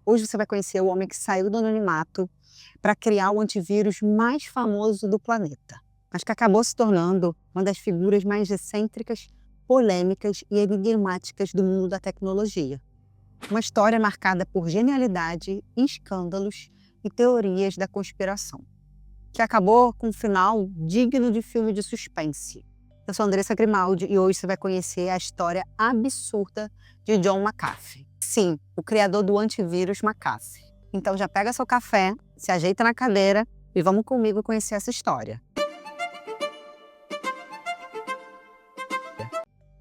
Hoje você vai conhecer o homem que saiu do anonimato para criar o antivírus mais famoso do planeta, mas que acabou se tornando uma das figuras mais excêntricas, polêmicas e enigmáticas do mundo da tecnologia. Uma história marcada por genialidade, escândalos e teorias da conspiração, que acabou com um final digno de filme de suspense. Eu sou Andressa Grimaldi e hoje você vai conhecer a história absurda de John McAfee. Sim, o criador do antivírus McAfee. Então já pega seu café, se ajeita na cadeira e vamos comigo conhecer essa história.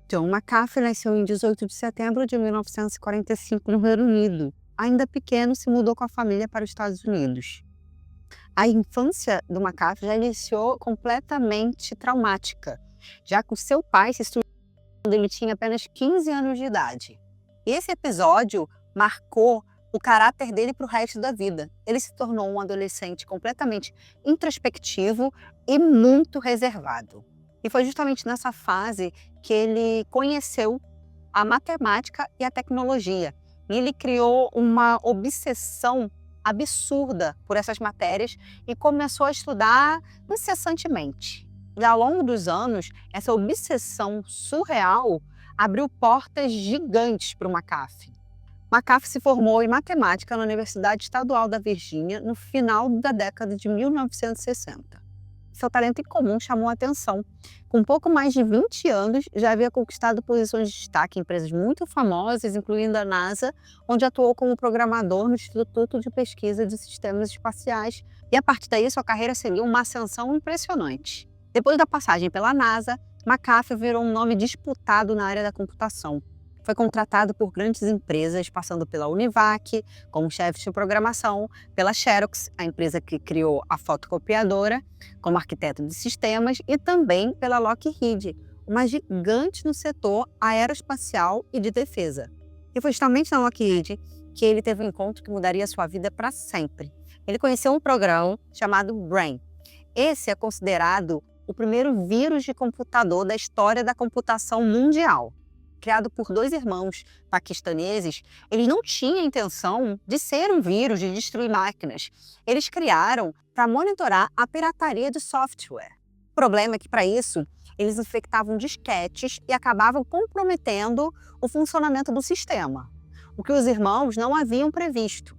John McAfee nasceu em 18 de setembro de 1945 no Reino Unido. Ainda pequeno, se mudou com a família para os Estados Unidos. A infância do McAfee já iniciou completamente traumática, já que o seu pai se suicidou quando ele tinha apenas 15 anos de idade. E esse episódio marcou o caráter dele para o resto da vida. Ele se tornou um adolescente completamente introspectivo e muito reservado. E foi justamente nessa fase que ele conheceu a matemática e a tecnologia. E ele criou uma obsessão absurda por essas matérias e começou a estudar incessantemente. E ao longo dos anos, essa obsessão surreal abriu portas gigantes para o McAfee. McAfee se formou em matemática na Universidade Estadual da Virgínia no final da década de 1960. Seu talento incomum chamou a atenção. Com pouco mais de 20 anos, já havia conquistado posições de destaque em empresas muito famosas, incluindo a NASA, onde atuou como programador no Instituto de Pesquisa de Sistemas Espaciais. E a partir daí, sua carreira seguiu uma ascensão impressionante. Depois da passagem pela NASA, McAfee virou um nome disputado na área da computação. Foi contratado por grandes empresas, passando pela Univac, como chefe de programação, pela Xerox, a empresa que criou a fotocopiadora, como arquiteto de sistemas, e também pela Lockheed, uma gigante no setor aeroespacial e de defesa. E foi justamente na Lockheed que ele teve um encontro que mudaria sua vida para sempre. Ele conheceu um programa chamado Brain. Esse é considerado o primeiro vírus de computador da história da computação mundial. Criado por dois irmãos paquistaneses, eles não tinham a intenção de ser um vírus, de destruir máquinas. Eles criaram para monitorar a pirataria de software. O problema é que, para isso, eles infectavam disquetes e acabavam comprometendo o funcionamento do sistema, o que os irmãos não haviam previsto.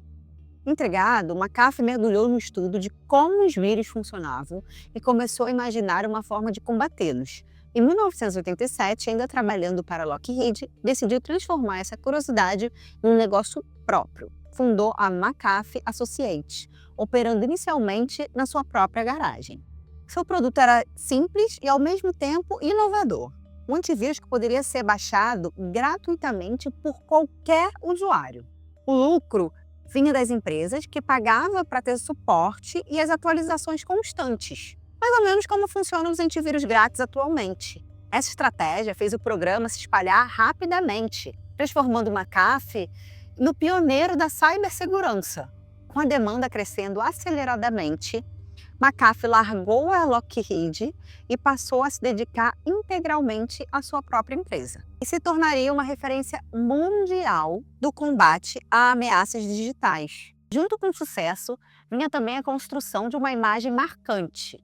Intrigado, McAfee mergulhou no estudo de como os vírus funcionavam e começou a imaginar uma forma de combatê-los. Em 1987, ainda trabalhando para a Lockheed, decidiu transformar essa curiosidade em um negócio próprio. Fundou a McAfee Associates, operando inicialmente na sua própria garagem. Seu produto era simples e, ao mesmo tempo, inovador. Um antivírus que poderia ser baixado gratuitamente por qualquer usuário. O lucro vinha das empresas que pagavam para ter suporte e as atualizações constantes. Mais ou menos como funcionam os antivírus grátis atualmente. Essa estratégia fez o programa se espalhar rapidamente, transformando o McAfee no pioneiro da cibersegurança. Com a demanda crescendo aceleradamente, McAfee largou a Lockheed e passou a se dedicar integralmente à sua própria empresa. E se tornaria uma referência mundial do combate a ameaças digitais. Junto com o sucesso, vinha também a construção de uma imagem marcante.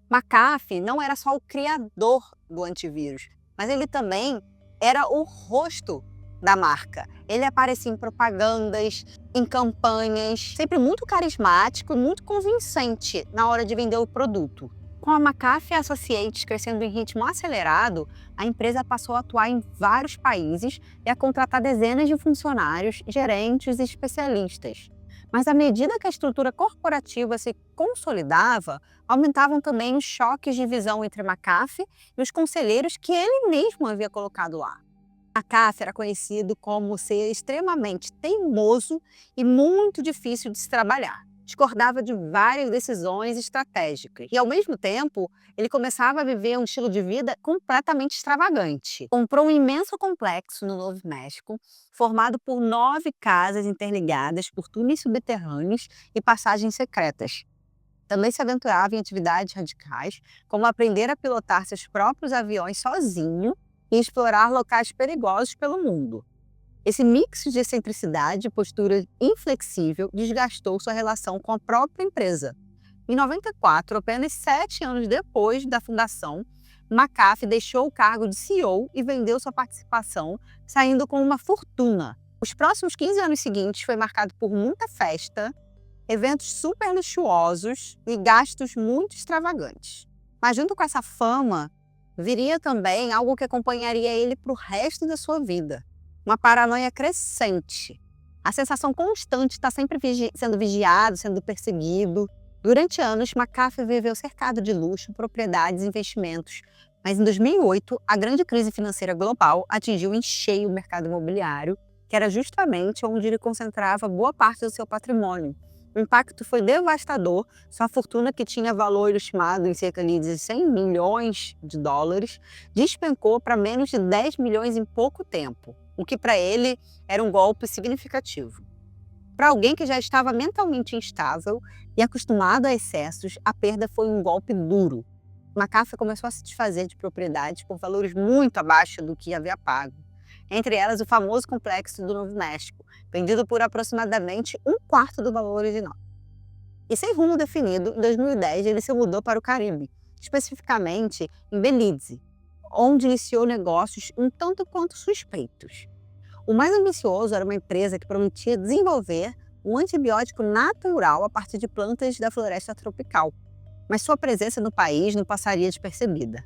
McAfee não era só o criador do antivírus, mas ele também era o rosto da marca. Ele aparecia em propagandas, em campanhas, sempre muito carismático e muito convincente na hora de vender o produto. Com a McAfee Associates crescendo em ritmo acelerado, a empresa passou a atuar em vários países e a contratar dezenas de funcionários, gerentes e especialistas. Mas à medida que a estrutura corporativa se consolidava, aumentavam também os choques de visão entre McAfee e os conselheiros que ele mesmo havia colocado lá. McAfee era conhecido como ser extremamente teimoso e muito difícil de se trabalhar. Discordava de várias decisões estratégicas e, ao mesmo tempo, ele começava a viver um estilo de vida completamente extravagante. Comprou um imenso complexo no Novo México, formado por 9 casas interligadas por túneis subterrâneos e passagens secretas. Também se aventurava em atividades radicais, como aprender a pilotar seus próprios aviões sozinho e explorar locais perigosos pelo mundo. Esse mix de excentricidade e postura inflexível desgastou sua relação com a própria empresa. Em 94, apenas 7 anos depois da fundação, McAfee deixou o cargo de CEO e vendeu sua participação, saindo com uma fortuna. Os próximos 15 anos seguintes foi marcado por muita festa, eventos super luxuosos e gastos muito extravagantes. Mas junto com essa fama, viria também algo que acompanharia ele para o resto da sua vida. Uma paranoia crescente. A sensação constante de estar sempre sendo vigiado, sendo perseguido. Durante anos, McAfee viveu cercado de luxo, propriedades e investimentos. Mas em 2008, a grande crise financeira global atingiu em cheio o mercado imobiliário, que era justamente onde ele concentrava boa parte do seu patrimônio. O impacto foi devastador. Sua fortuna, que tinha valor estimado em cerca de 100 milhões de dólares, despencou para menos de 10 milhões em pouco tempo, o que para ele era um golpe significativo. Para alguém que já estava mentalmente instável e acostumado a excessos, a perda foi um golpe duro. McAfee começou a se desfazer de propriedades por valores muito abaixo do que havia pago. Entre elas, o famoso complexo do Novo México, vendido por aproximadamente um quarto do valor original. E sem rumo definido, em 2010 ele se mudou para o Caribe, especificamente em Belize, onde iniciou negócios um tanto quanto suspeitos. O mais ambicioso era uma empresa que prometia desenvolver um antibiótico natural a partir de plantas da floresta tropical, mas sua presença no país não passaria despercebida.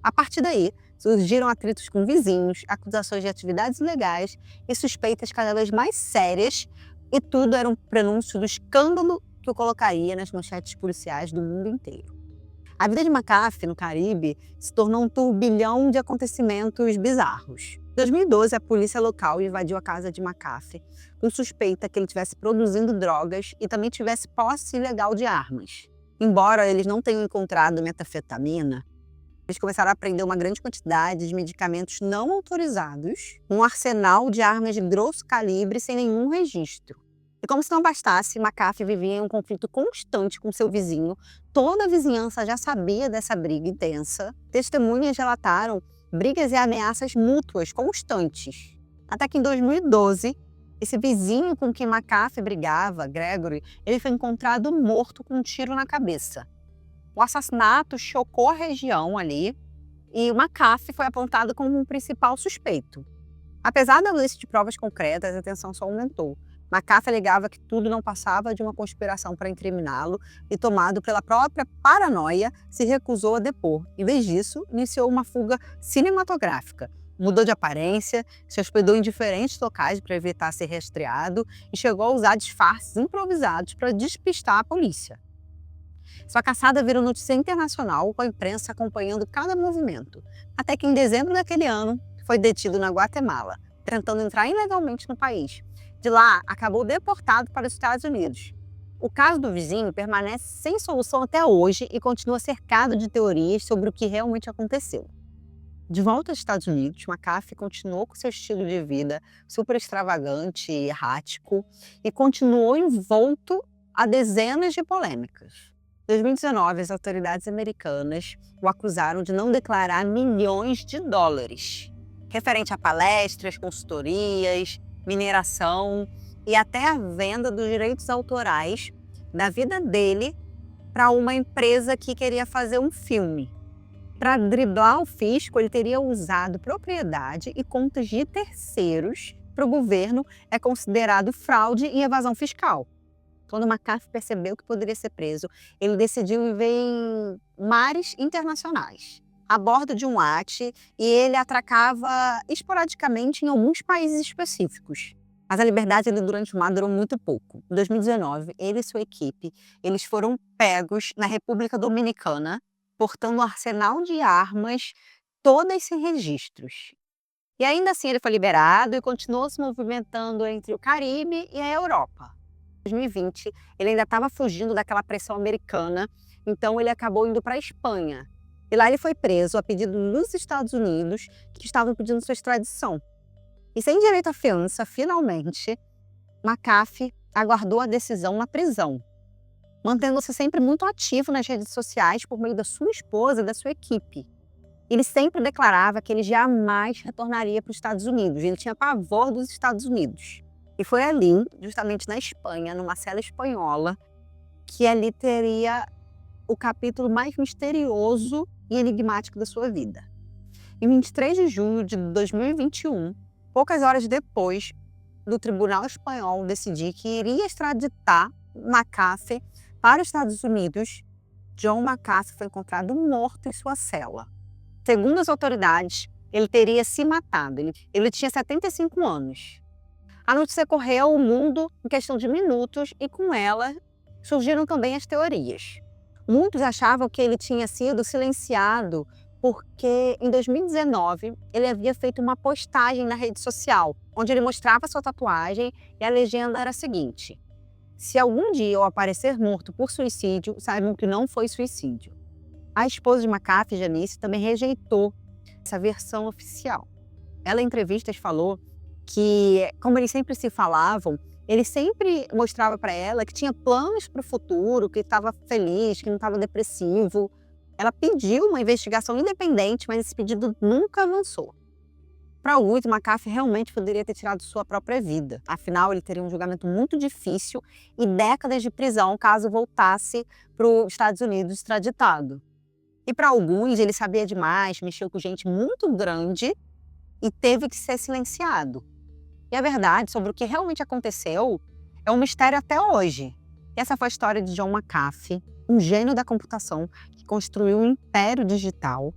A partir daí, surgiram atritos com vizinhos, acusações de atividades ilegais e suspeitas cada vez mais sérias, e tudo era um prenúncio do escândalo que o colocaria nas manchetes policiais do mundo inteiro. A vida de McAfee no Caribe se tornou um turbilhão de acontecimentos bizarros. Em 2012, a polícia local invadiu a casa de McAfee com suspeita que ele estivesse produzindo drogas e também tivesse posse ilegal de armas. Embora eles não tenham encontrado metanfetamina, eles começaram a apreender uma grande quantidade de medicamentos não autorizados, um arsenal de armas de grosso calibre sem nenhum registro. E como se não bastasse, McAfee vivia em um conflito constante com seu vizinho. Toda a vizinhança já sabia dessa briga intensa. Testemunhas relataram brigas e ameaças mútuas constantes. Até que em 2012, esse vizinho com quem McAfee brigava, Gregory, ele foi encontrado morto com um tiro na cabeça. O assassinato chocou a região ali e o McAfee foi apontado como um principal suspeito. Apesar da lista de provas concretas, a tensão só aumentou. McAfee alegava que tudo não passava de uma conspiração para incriminá-lo e, tomado pela própria paranoia, se recusou a depor. Em vez disso, iniciou uma fuga cinematográfica. Mudou de aparência, se hospedou em diferentes locais para evitar ser rastreado e chegou a usar disfarces improvisados para despistar a polícia. Sua caçada virou notícia internacional, com a imprensa acompanhando cada movimento, até que em dezembro daquele ano foi detido na Guatemala, tentando entrar ilegalmente no país. De lá, acabou deportado para os Estados Unidos. O caso do vizinho permanece sem solução até hoje e continua cercado de teorias sobre o que realmente aconteceu. De volta aos Estados Unidos, McAfee continuou com seu estilo de vida super extravagante e errático e continuou envolto a dezenas de polêmicas. Em 2019, as autoridades americanas o acusaram de não declarar milhões de dólares, referente a palestras, consultorias, mineração e até a venda dos direitos autorais da vida dele para uma empresa que queria fazer um filme. Para driblar o fisco, ele teria usado propriedade e contas de terceiros. Para o governo, é considerado fraude e evasão fiscal. Quando McAfee percebeu que poderia ser preso, ele decidiu viver em mares internacionais, a bordo de um iate, e ele atracava esporadicamente em alguns países específicos. Mas a liberdade dele durante o mar durou muito pouco. Em 2019, ele e sua equipe, eles foram pegos na República Dominicana, portando um arsenal de armas, todas sem registros. E ainda assim ele foi liberado e continuou se movimentando entre o Caribe e a Europa. Em 2020, ele ainda estava fugindo daquela pressão americana, então ele acabou indo para a Espanha. E lá ele foi preso a pedido dos Estados Unidos, que estavam pedindo sua extradição. E sem direito à fiança, finalmente, McAfee aguardou a decisão na prisão, mantendo-se sempre muito ativo nas redes sociais por meio da sua esposa e da sua equipe. Ele sempre declarava que ele jamais retornaria para os Estados Unidos, ele tinha pavor dos Estados Unidos. E foi ali, justamente na Espanha, numa cela espanhola, que ali teria o capítulo mais misterioso e enigmático da sua vida. Em 23 de junho de 2021, poucas horas depois do Tribunal Espanhol decidir que iria extraditar McAfee para os Estados Unidos, John McAfee foi encontrado morto em sua cela. Segundo as autoridades, ele teria se matado. Ele tinha 75 anos. A notícia correu o mundo em questão de minutos e com ela surgiram também as teorias. Muitos achavam que ele tinha sido silenciado porque em 2019 ele havia feito uma postagem na rede social, onde ele mostrava sua tatuagem e a legenda era a seguinte: se algum dia eu aparecer morto por suicídio, saibam que não foi suicídio. A esposa de McAfee, Janice, também rejeitou essa versão oficial. Ela, em entrevistas, falou que, como eles sempre se falavam, ele sempre mostrava para ela que tinha planos para o futuro, que estava feliz, que não estava depressivo. Ela pediu uma investigação independente, mas esse pedido nunca avançou. Para alguns, McAfee realmente poderia ter tirado sua própria vida. Afinal, ele teria um julgamento muito difícil e décadas de prisão caso voltasse para os Estados Unidos extraditado. E para alguns, ele sabia demais, mexeu com gente muito grande e teve que ser silenciado. E a verdade sobre o que realmente aconteceu é um mistério até hoje. E essa foi a história de John McAfee, um gênio da computação que construiu um império digital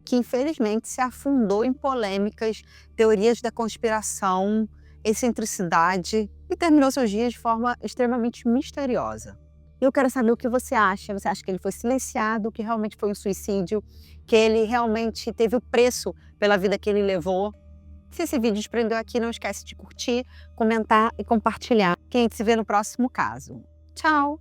que infelizmente se afundou em polêmicas, teorias da conspiração, excentricidade e terminou seus dias de forma extremamente misteriosa. Eu quero saber o que você acha. Você acha que ele foi silenciado, que realmente foi um suicídio, que ele realmente teve o preço pela vida que ele levou? Se esse vídeo te prendeu aqui, não esquece de curtir, comentar e compartilhar. Que a gente se vê no próximo caso. Tchau!